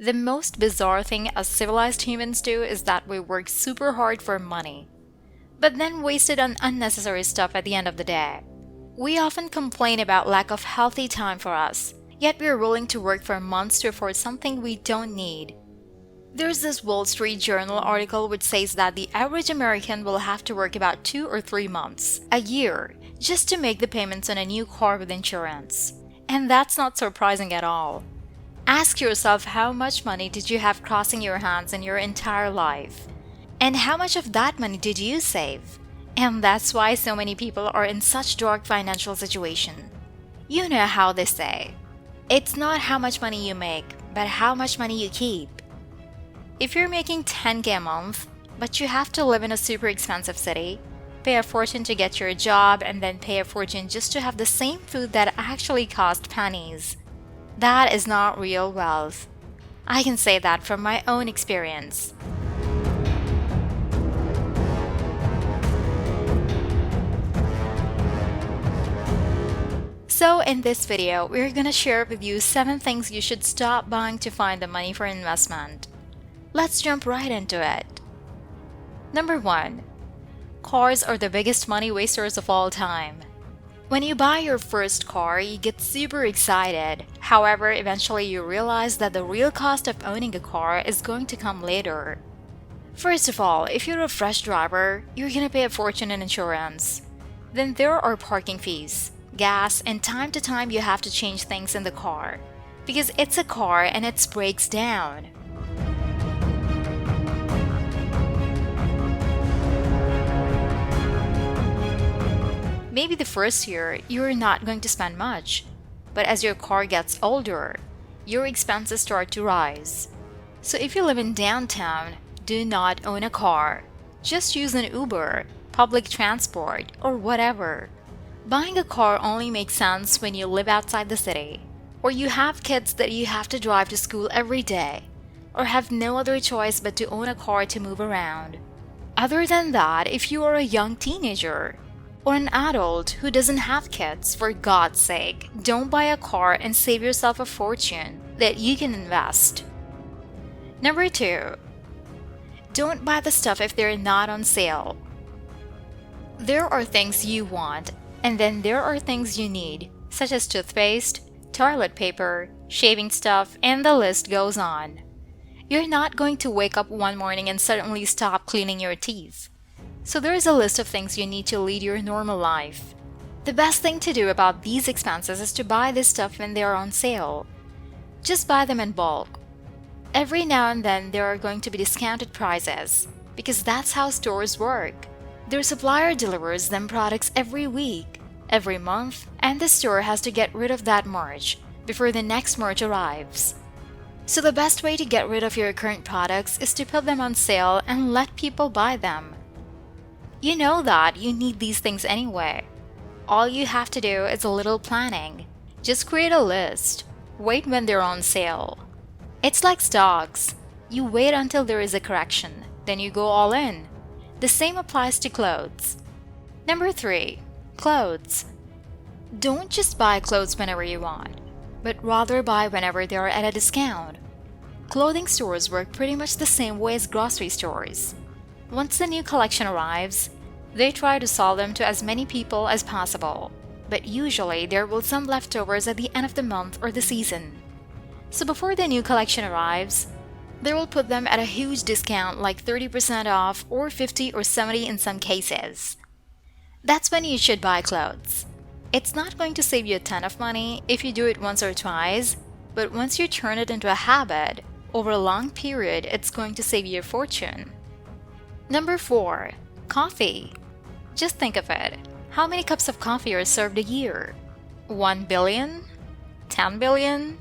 The most bizarre thing as civilized humans do is that we work super hard for money, but then waste it on unnecessary stuff at the end of the day. We often complain about lack of healthy time for us, yet we are willing to work for months to afford something we don't need. There's this Wall Street Journal article which says that the average American will have to work about 2 or 3 months, a year, just to make the payments on a new car with insurance. And that's not surprising at all. Ask yourself, how much money did you have crossing your hands in your entire life? And how much of that money did you save? And that's why so many people are in such dark financial situation. You know how they say, it's not how much money you make, but how much money you keep. If you're making 10K a month, but you have to live in a super expensive city, pay a fortune to get your job, and then pay a fortune just to have the same food that actually cost pennies, that is not real wealth. I can say that from my own experience. So in this video, we're gonna share with you 7 things you should stop buying to find the money for investment. Let's jump right into it. Number 1. Cars are the biggest money wasters of all time. When you buy your first car, you get super excited. However, eventually you realize that the real cost of owning a car is going to come later. First of all, if you're a fresh driver, you're gonna pay a fortune in insurance. Then there are parking fees, gas, and time to time you have to change things in the car. Because it's a car and it breaks down. Maybe the first year, you're not going to spend much. But as your car gets older, your expenses start to rise. So if you live in downtown, do not own a car. Just use an Uber, public transport, or whatever. Buying a car only makes sense when you live outside the city, or you have kids that you have to drive to school every day, or have no other choice but to own a car to move around. Other than that, if you are a young teenager, or an adult who doesn't have kids, for God's sake, don't buy a car and save yourself a fortune that you can invest. Number 2. Don't buy the stuff if they're not on sale. There are things you want, and then there are things you need, such as toothpaste, toilet paper, shaving stuff, and the list goes on. You're not going to wake up one morning and suddenly stop cleaning your teeth. So there is a list of things you need to lead your normal life. The best thing to do about these expenses is to buy this stuff when they are on sale. Just buy them in bulk. Every now and then there are going to be discounted prices, because that's how stores work. Their supplier delivers them products every week, every month, and the store has to get rid of that merch before the next merch arrives. So the best way to get rid of your current products is to put them on sale and let people buy them. You know that you need these things anyway. All you have to do is a little planning. Just create a list. Wait when they're on sale. It's like stocks. You wait until there is a correction, then you go all in. The same applies to clothes. Number 3. Clothes. Don't just buy clothes whenever you want, but rather buy whenever they are at a discount. Clothing stores work pretty much the same way as grocery stores. Once the new collection arrives, they try to sell them to as many people as possible, but usually there will be some leftovers at the end of the month or the season. So before the new collection arrives, they will put them at a huge discount like 30% off or 50 or 70 in some cases. That's when you should buy clothes. It's not going to save you a ton of money if you do it once or twice, but once you turn it into a habit, over a long period, it's going to save you a fortune. Number 4. Coffee. Just think of it. How many cups of coffee are served a year? 1 billion? 10 billion?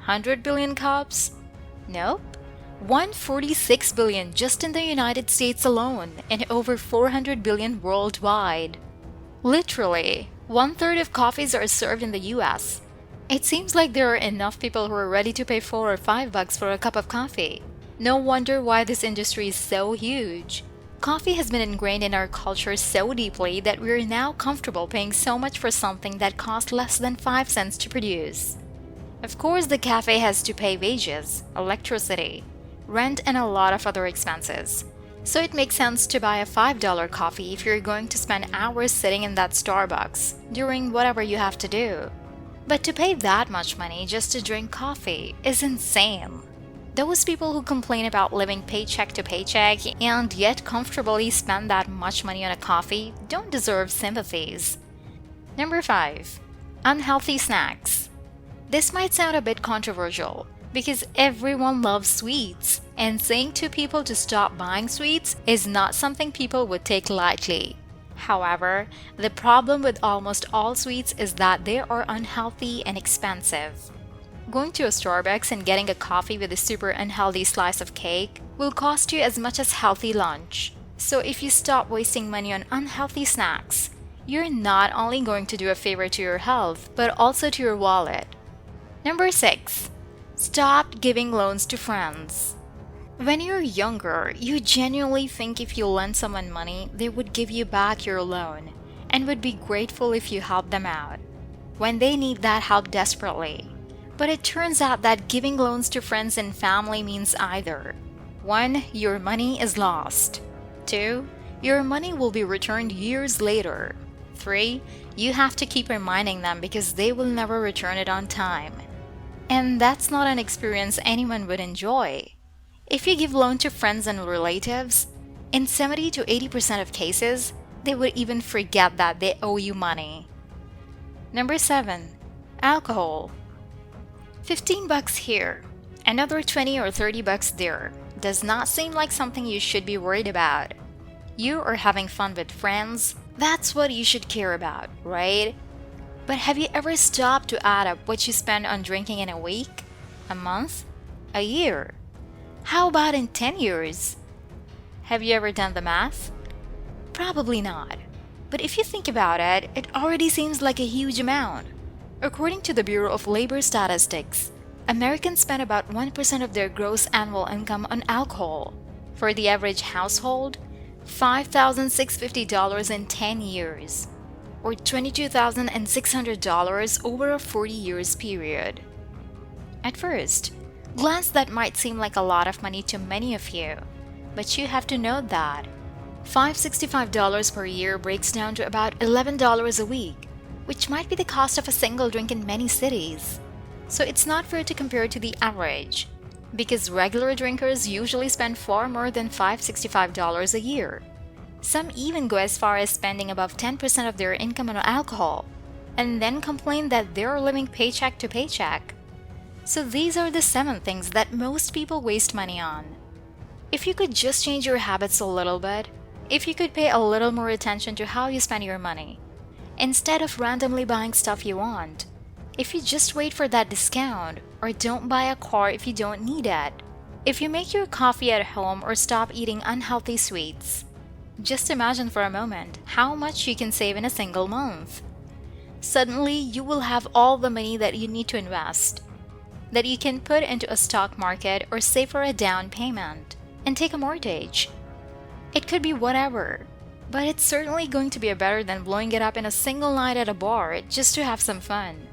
100 billion cups? Nope. 146 billion just in the United States alone, and over 400 billion worldwide. Literally, 1/3 of coffees are served in the US. It seems like there are enough people who are ready to pay $4 or $5 for a cup of coffee. No wonder why this industry is so huge. Coffee has been ingrained in our culture so deeply that we are now comfortable paying so much for something that costs less than 5 cents to produce. Of course, the cafe has to pay wages, electricity, rent, and a lot of other expenses. So it makes sense to buy a $5 coffee if you're going to spend hours sitting in that Starbucks doing whatever you have to do. But to pay that much money just to drink coffee is insane. Those people who complain about living paycheck to paycheck and yet comfortably spend that much money on a coffee don't deserve sympathies. Number 5. Unhealthy snacks. This might sound a bit controversial because everyone loves sweets, and saying to people to stop buying sweets is not something people would take lightly. However, the problem with almost all sweets is that they are unhealthy and expensive. Going to a Starbucks and getting a coffee with a super unhealthy slice of cake will cost you as much as healthy lunch. So if you stop wasting money on unhealthy snacks, you're not only going to do a favor to your health, but also to your wallet. Number 6. Stop giving loans to friends. When you're younger, you genuinely think if you lend someone money, they would give you back your loan and would be grateful if you help them out when they need that help desperately. But it turns out that giving loans to friends and family means either 1. Your money is lost. 2. Your money will be returned years later. 3. You have to keep reminding them because they will never return it on time. And that's not an experience anyone would enjoy. If you give loan to friends and relatives, in 70 to 80% of cases, they would even forget that they owe you money. Number 7. Alcohol. $15 here, another 20 or 30 bucks there does not seem like something you should be worried about. You are having fun with friends, that's what you should care about, right? But have you ever stopped to add up what you spend on drinking in a week, a month, a year? How about in 10 years? Have you ever done the math? Probably not. But if you think about it, it already seems like a huge amount. According to the Bureau of Labor Statistics, Americans spend about 1% of their gross annual income on alcohol. For the average household, $5,650 in 10 years, or $22,600 over a 40 years period. At first glance, that might seem like a lot of money to many of you, but you have to note that $565 per year breaks down to about $11 a week, which might be the cost of a single drink in many cities. So it's not fair to compare to the average, because regular drinkers usually spend far more than $565 a year. Some even go as far as spending above 10% of their income on alcohol, and then complain that they're living paycheck to paycheck. So these are the 7 things that most people waste money on. If you could just change your habits a little bit, if you could pay a little more attention to how you spend your money, instead of randomly buying stuff you want, if you just wait for that discount, or don't buy a car if you don't need it, if you make your coffee at home or stop eating unhealthy sweets, just imagine for a moment how much you can save in a single month. Suddenly, you will have all the money that you need to invest, that you can put into a stock market or save for a down payment and take a mortgage. It could be whatever, but it's certainly going to be better than blowing it up in a single night at a bar just to have some fun.